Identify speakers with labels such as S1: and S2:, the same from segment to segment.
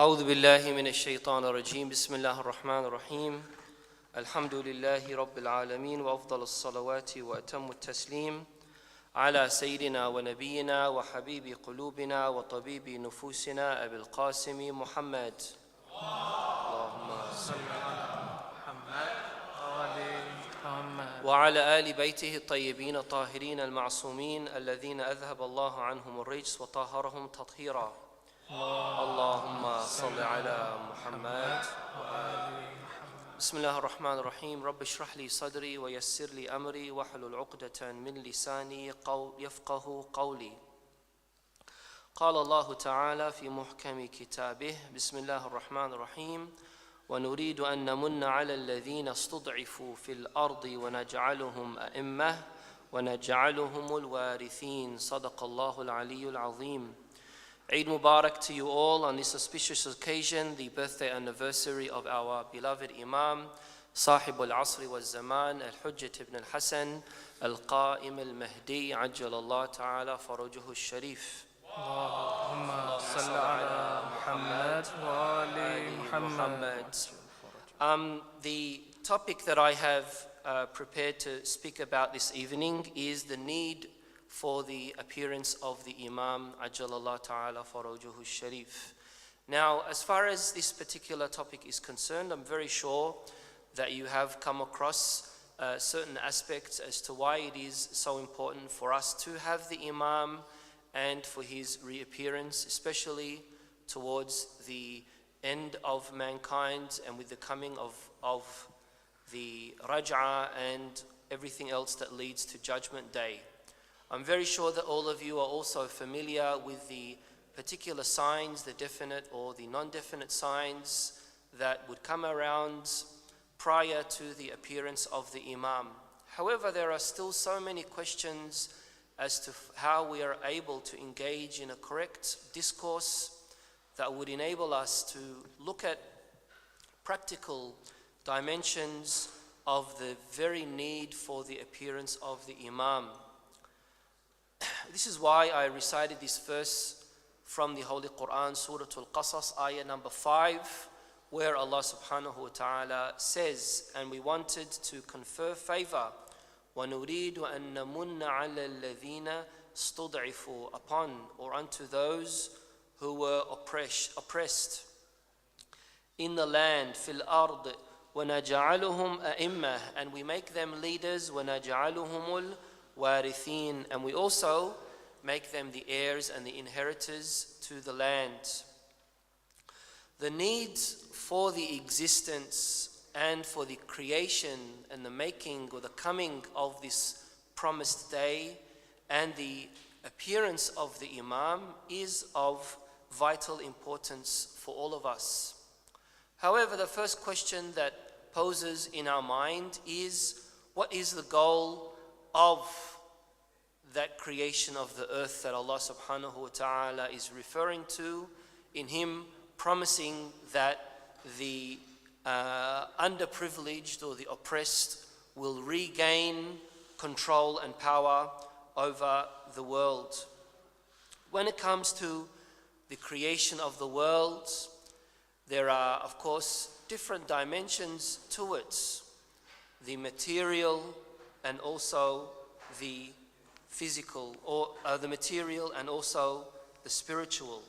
S1: أعوذ بالله من الشيطان الرجيم بسم الله الرحمن الرحيم الحمد لله رب العالمين وأفضل الصلوات وأتم التسليم على سيدنا ونبينا وحبيب قلوبنا وطبيب نفوسنا أبي القاسم محمد اللهم صل على محمد وعلى آل بيته الطيبين الطاهرين المعصومين الذين أذهب الله عنهم الرجس وطهرهم تطهيرا اللهم صل على محمد بسم الله الرحمن الرحيم رب اشرح لي صدري ويسر لي أمري واحلل عقدة من لساني يفقه قولي. قال الله تعالى في محكم كتابه بسم الله الرحمن الرحيم ونريد أن نمن على الذين استضعفوا في الأرض ونجعلهم أئمة ونجعلهم الوارثين صدق الله العلي العظيم. Eid Mubarak to you all on this auspicious occasion, the birthday anniversary of our beloved Imam, Sahib al-Asri wal-Zaman, Al-Hujjat ibn al-Hasan, Al-Qa'im al-Mahdi, Ajjal Allah Ta'ala Farajuhu al-Sharif.
S2: Allahumma salli ala Muhammad wa ali Muhammad.
S1: The topic that I have prepared to speak about this evening is the need for the appearance of the Imam Ajjalallah Ta'ala Farajuhu Sharif. Now, as far as this particular topic is concerned, I'm very sure that you have come across certain aspects as to why it is so important for us to have the Imam and for his reappearance, especially towards the end of mankind and with the coming of the Raj'ah and everything else that leads to Judgment Day. I'm very sure that all of you are also familiar with the particular signs, the definite or the non-definite signs that would come around prior to the appearance of the Imam. However, there are still so many questions as to how we are able to engage in a correct discourse that would enable us to look at practical dimensions of the very need for the appearance of the Imam. This is why I recited this verse from the Holy Quran, Surah Al-Qasas, ayah number 5, where Allah subhanahu wa ta'ala says, and we wanted to confer favor, وَنُرِيدُ أَن نَمُنَّ عَلَى الَّذِينَ اسْتُضْعِفُوا, upon or unto those who were oppressed in the land, fil ard, وَنَجْعَلُهُمْ أَئِمَّةً, and we make them leaders, وَنَجْعَلُهُمُ الْوَارِثِينَ, and we also make them the heirs and the inheritors to the land. The need for the existence and for the creation and the making or the coming of this promised day and the appearance of the Imam is of vital importance for all of us. However, the first question that poses in our mind is, what is the goal of that creation of the earth that Allah subhanahu wa ta'ala is referring to in Him promising that the underprivileged or the oppressed will regain control and power over the world. When it comes to the creation of the world, there are, of course, different dimensions to it. The material and also the physical, or the material and also the spiritual.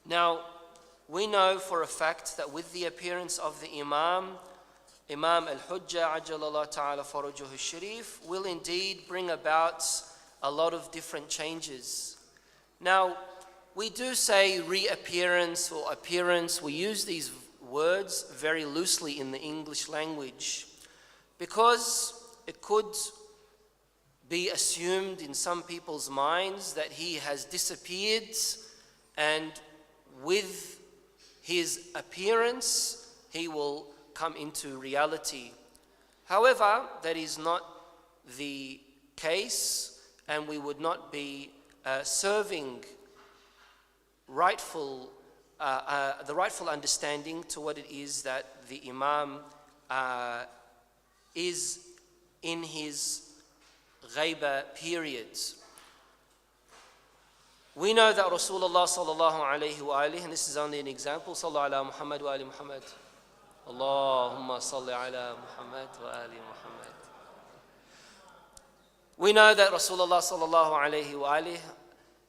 S1: Now, we know for a fact that with the appearance of the Imam Al-Hujjah Ajjalallah Ta'ala Farajuhu Sharif will indeed bring about a lot of different changes. Now, we do say reappearance or appearance. We use these words very loosely in the English language because it could be assumed in some people's minds that he has disappeared, and with his appearance he will come into reality. However, that is not the case, and we would not be serving the rightful understanding to what it is that the Imam is in his ghaiba periods. We know that Rasulullah sallallahu alayhi wa alihi, and this is only an example, sallallahu ala Muhammad wa ali Muhammad. Allahumma salli ala Muhammad wa ali Muhammad. We know that Rasulullah sallallahu alayhi wa alihi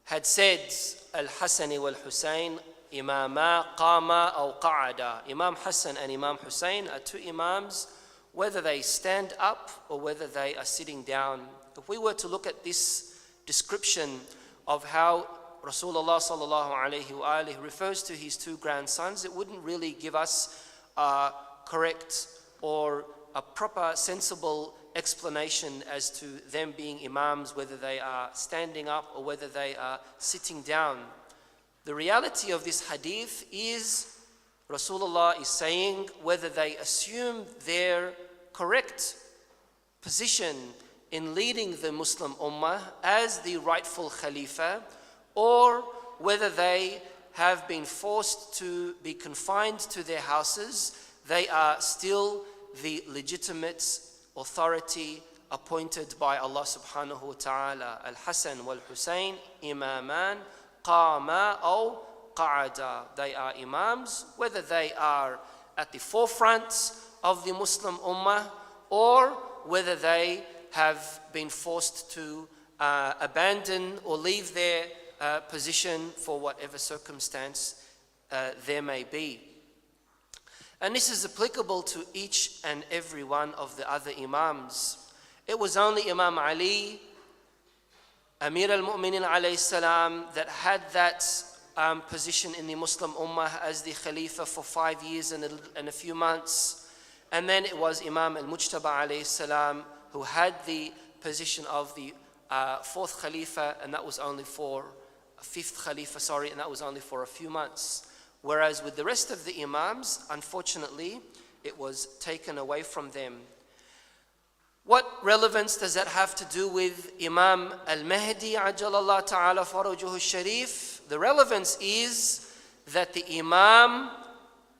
S1: had said, Al-Hasan wal-Husayn, Imama qama aw qa'ada. Imam Hassan and Imam Hussein are two Imams, whether they stand up or whether they are sitting down. If we were to look at this description of how Rasulullah sallallahu alayhi wa alihi refers to his two grandsons, it wouldn't really give us a correct or a proper, sensible explanation as to them being Imams, whether they are standing up or whether they are sitting down. The reality of this hadith is Rasulullah is saying whether they assume their correct position in leading the Muslim Ummah as the rightful Khalifa, or whether they have been forced to be confined to their houses, they are still the legitimate authority appointed by Allah subhanahu wa ta'ala. Al-Hasan wal-Husayn, Imaman, Qama aw Qa'ada. They are Imams, whether they are at the forefront of the Muslim Ummah or whether they have been forced to abandon or leave their position for whatever circumstance there may be. And this is applicable to each and every one of the other Imams. It was only Imam Ali, Amir al-Mu'minin alayhi salam, that had that position in the Muslim Ummah as the Khalifa for 5 years and a few months. And then it was Imam al-Mujtaba alayhi salam who had the position of the fourth Khalifa, and that was only for fifth Khalifa, and that was only for a few months. Whereas with the rest of the Imams, unfortunately, it was taken away from them. What relevance does that have to do with Imam al-Mahdi ajalallah ta'ala farajuhu sharif? The relevance is that the Imam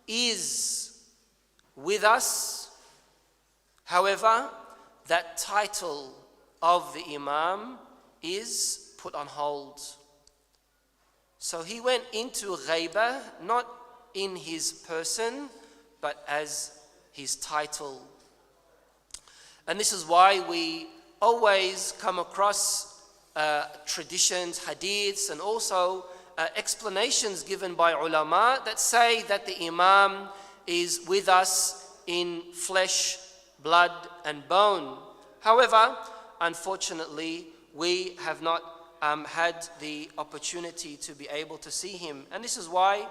S1: is with us. However, that title of the Imam is put on hold. So he went into ghaibah, not in his person, but as his title. And this is why we always come across traditions, hadiths, and also explanations given by ulama that say that the Imam is with us in flesh, blood, and bone. However, unfortunately, we have not had the opportunity to be able to see him. And this is why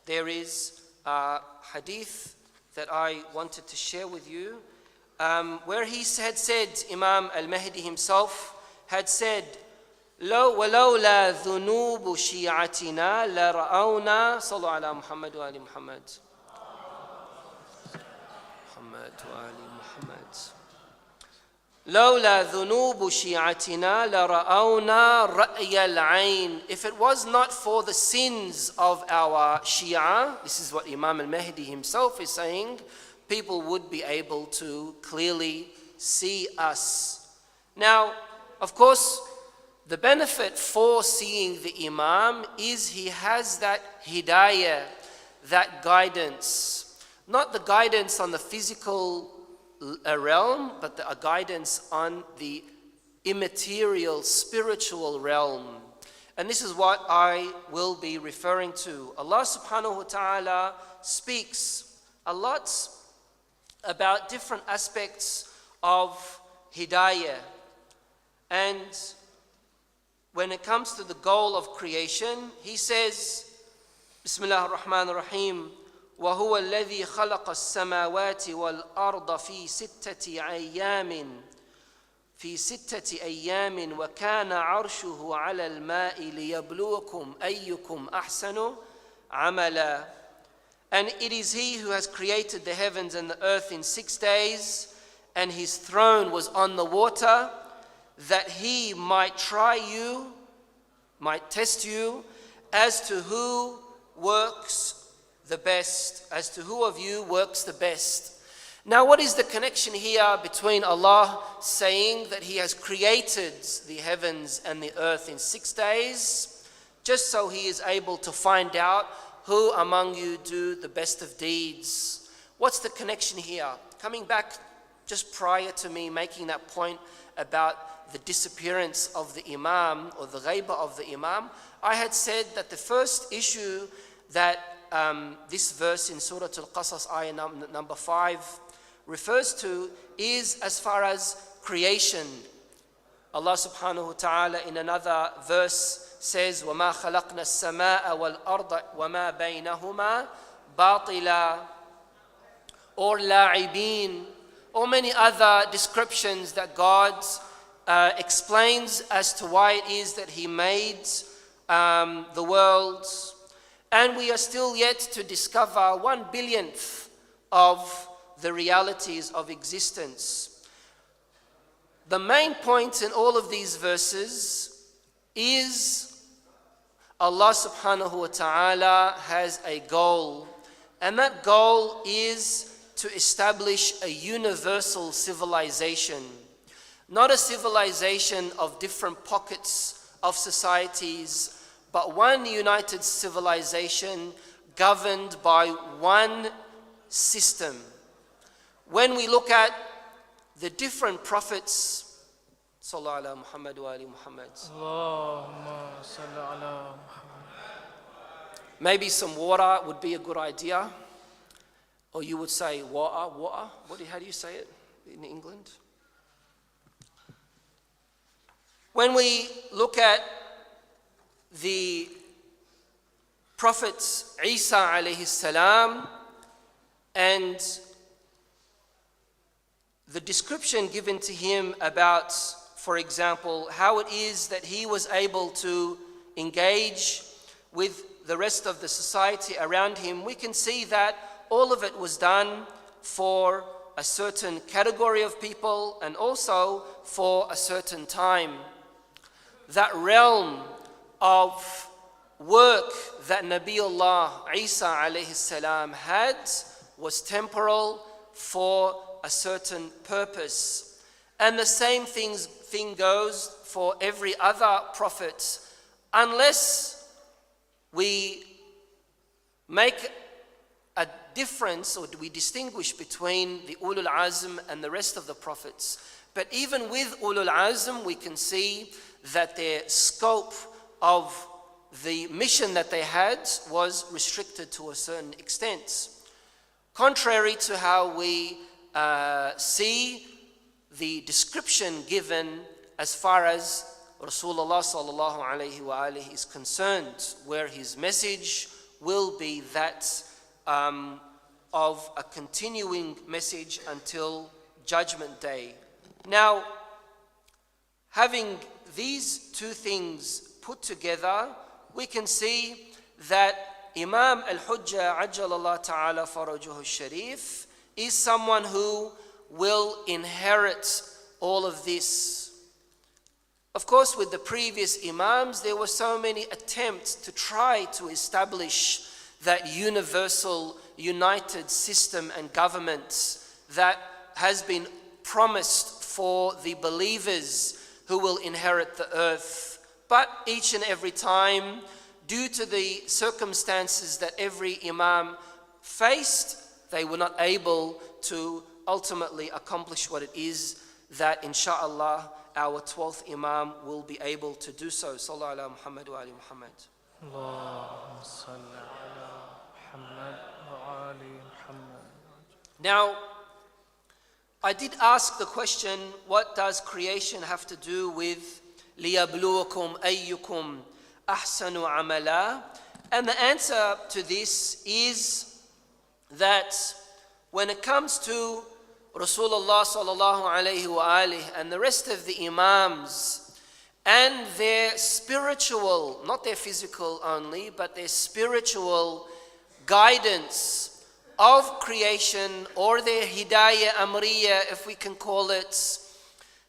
S1: there is a hadith that I wanted to share with you, where he had said, Imam al-Mahdi himself had said, وَلَوْلَا ذُنُوبُ شِيعَتِنَا لَرَأَوْنَا صَلُّوا عَلَى مُحَمَّدٍ وَآلِ مُحَمَّدٍ محمد وآل محمد لولا ذنوب شيعتنا لرأونا رأي العين. If it was not for the sins of our Shia, this is what Imam al-Mahdi himself is saying, people would be able to clearly see us. Now, of course, the benefit for seeing the Imam is he has that hidayah, that guidance. Not the guidance on the physical realm, but a guidance on the immaterial, spiritual realm. And this is what I will be referring to. Allah subhanahu wa ta'ala speaks a lot about different aspects of hidayah. And when it comes to the goal of creation, he says, Bismillah ar-Rahman ar-Rahim, وهو الذي خلق السماوات والأرض في ستة أيام وكان عرشه على الماء ليبلوكم أيكم أحسن عملا. And it is he who has created the heavens and the earth in 6 days, and his throne was on the water, that he might try you, might test you, as to who works the best, as to who of you works the best. Now, what is the connection here between Allah saying that he has created the heavens and the earth in 6 days, just so he is able to find out who among you do the best of deeds. What's the connection here? Coming back just prior to me making that point about the disappearance of the Imam or the ghaibah of the Imam, I had said that the first issue that this verse in Surah Al-Qasas, ayah number 5, refers to is as far as creation. Allah subhanahu wa ta'ala in another verse says, وَمَا خَلَقْنَا السَّمَاءَ وَالْأَرْضَ وَمَا بَيْنَهُمَا بَاطِلًا, or لَاعِبِينَ, or many other descriptions that God explains as to why it is that He made the world. And we are still yet to discover 1/billionth of the realities of existence. The main point in all of these verses is Allah subhanahu wa ta'ala has a goal, and that goal is to establish a universal civilization, not a civilization of different pockets of societies, but one united civilization governed by one system. When we look at the different prophets, sallallahu ala Muhammad wa ali Muhammad,
S2: Allahumma salli ala Muhammad.
S1: maybe some water would be a good idea. Or you would say water. How do you say it in England? When we look at the prophets Isa alayhi salam and the description given to him about, for example, how it is that he was able to engage with the rest of the society around him, we can see that all of it was done for a certain category of people and also for a certain time. That realm of work that Nabiullah Isa alayhi salam had was temporal for a certain purpose. And the same thing goes for every other prophet. Unless we make a difference or we distinguish between the Ulul Azm and the rest of the prophets. But even with Ulul Azm, we can see that their scope of the mission that they had was restricted to a certain extent. Contrary to how we see the description given as far as Rasulullah sallallahu alayhi wa alihi is concerned, where his message will be that of a continuing message until Judgment Day. Now, having these two things put together, we can see that Imam al-Hujjah Ajjalallah Ta'ala Farajuhu Sharif is someone who will inherit all of this. Of course, with the previous Imams, there were so many attempts to try to establish that universal, united system and government that has been promised for the believers who will inherit the earth. But each and every time, due to the circumstances that every Imam faced, they were not able to ultimately accomplish what it is that, insha'Allah, our 12th Imam will be able to do so. Sallallahu ala Muhammad wa ali Muhammad.
S2: Allahumma salli ala Muhammad wa ali Muhammad.
S1: Now, I did ask the question, what does creation have to do with لِيَبْلُوَكُمْ أَيُّكُمْ أَحْسَنُ عَمَلًا? And the answer to this is that when it comes to Rasulullah sallallahu alayhi wa alihi and the rest of the Imams and their spiritual, not their physical only, but their spiritual guidance of creation, or their hidayah amriya, if we can call it,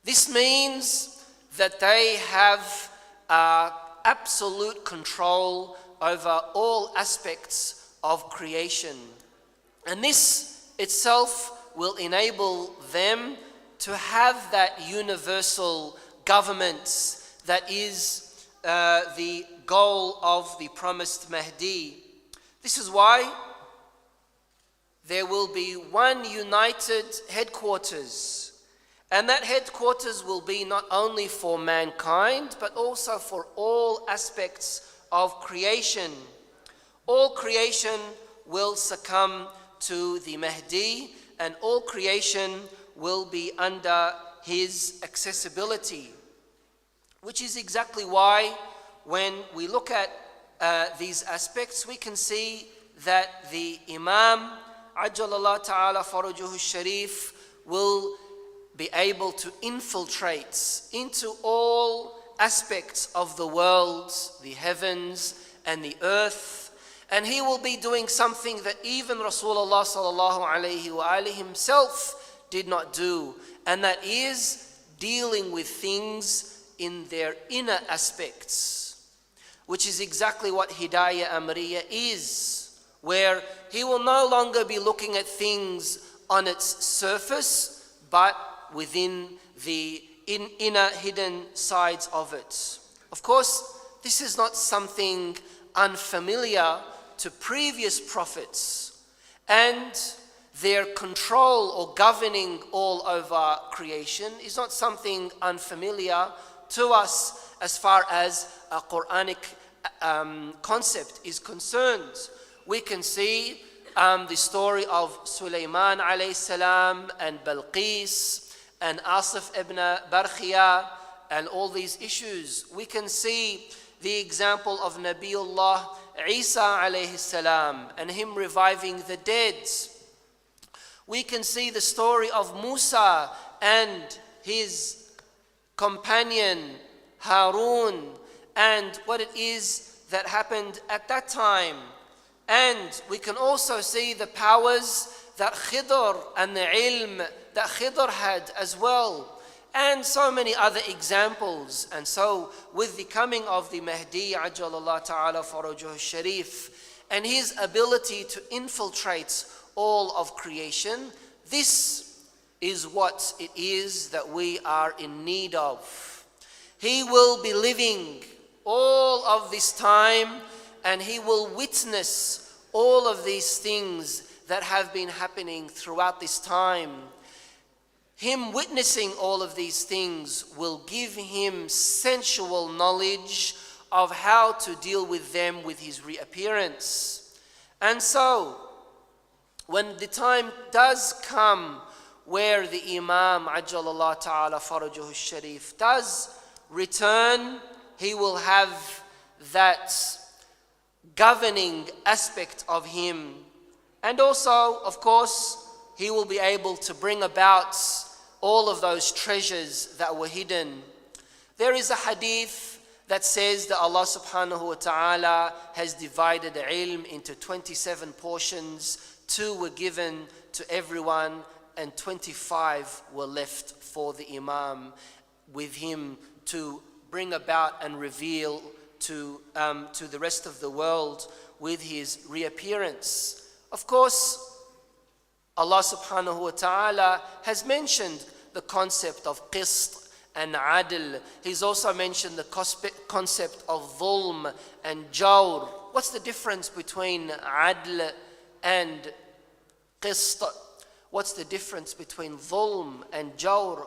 S1: this means that they have absolute control over all aspects of creation. And this itself will enable them to have that universal government that is the goal of the promised Mahdi. This is why there will be one united headquarters, and that headquarters will be not only for mankind but also for all aspects of creation. All creation will succumb to the Mahdi, and all creation will be under his accessibility, which is exactly why when we look at these aspects, we can see that the Imam Ajjalallah Ta'ala Farajuhu Sharif will be able to infiltrate into all aspects of the world, the heavens and the earth, and he will be doing something that even Rasulullah Sallallahu Alaihi Wasallam himself did not do, and that is dealing with things in their inner aspects, which is exactly what Hidayah Amriya is, where he will no longer be looking at things on its surface, but within the inner hidden sides of it. Of course, this is not something unfamiliar to previous prophets, and their control or governing all over creation is not something unfamiliar to us as far as a Quranic concept is concerned. We can see the story of Sulaiman alayhi salam and Balqis and Asif ibn Barkhia and all these issues. We can see the example of Nabiullah Isa alayhi salam and him reviving the dead. We can see the story of Musa and his companion Harun and what it is that happened at that time. And we can also see the powers that Khidr and the ilm that Khidr had as well, and so many other examples. And so with the coming of the Mahdi Ajjalallah Ta'ala Farajuhu Sharif and his ability to infiltrate all of creation, this is what it is that we are in need of. He will be living all of this time, and he will witness all of these things that have been happening throughout this time. Him witnessing all of these things will give him sensual knowledge of how to deal with them with his reappearance. And so, when the time does come where the Imam Ajjalallah Ta'ala Farajuhu Sharif does return, he will have that governing aspect of him. And also, of course, he will be able to bring about all of those treasures that were hidden. There is a hadith that says that Allah subhanahu wa ta'ala has divided ilm into 27 portions. 2 were given to everyone and 25 were left for the Imam, with him to bring about and reveal to the rest of the world with his reappearance. Of course, Allah subhanahu wa ta'ala has mentioned the concept of qist and adl. He's also mentioned the concept of dhulm and jawr. What's the difference between adl and qist? What's the difference between dhulm and jawr?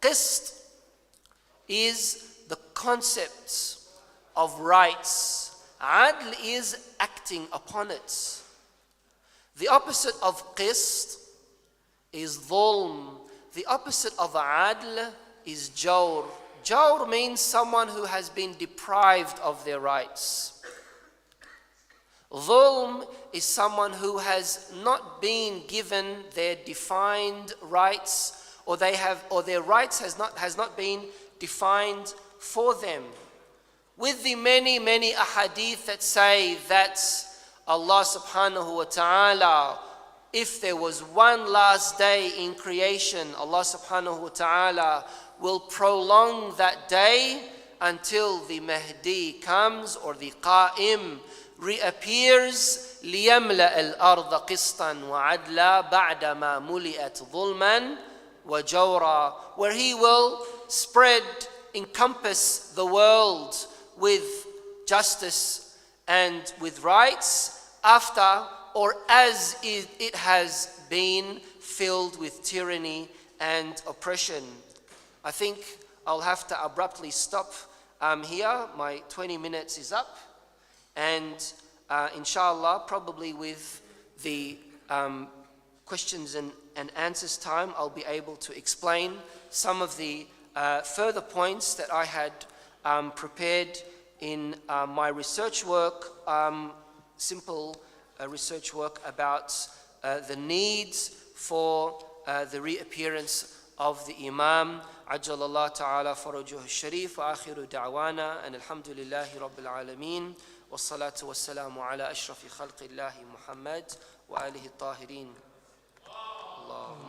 S1: Qist is the concept of rights. Adl is acting upon it. The opposite of qist is dhulm. The opposite of adl is jawr. Jawr means someone who has been deprived of their rights. Dhulm is someone who has not been given their defined rights, or their rights has not been defined for them. With the many ahadith that say that Allah subhanahu wa ta'ala, if there was one last day in creation, Allah subhanahu wa ta'ala will prolong that day until the Mahdi comes, or the Qa'im reappears. لِيَمْلَأَ الْأَرْضَ قِسْطًا وَعَدْلًا بَعْدَمَا مُلِئَتْ ظُلْمًا وَجَوْرًا, where he will encompass the world with justice and with rights after or as it has been filled with tyranny and oppression. I think I'll have to abruptly stop here. My 20 minutes is up, and inshallah, probably with the questions and answers time, I'll be able to explain some of the further points that I had prepared in my research work, simple research work about the needs for the reappearance of the Imam Ajjalallah Ta'ala Farajuhu Sharif. Wa akhiru da'wana and alhamdulillahi Rabbil Alameen wa salatu wa salamu ala ashrafi khalqillahi Muhammad wa alihi tahirin. Allah.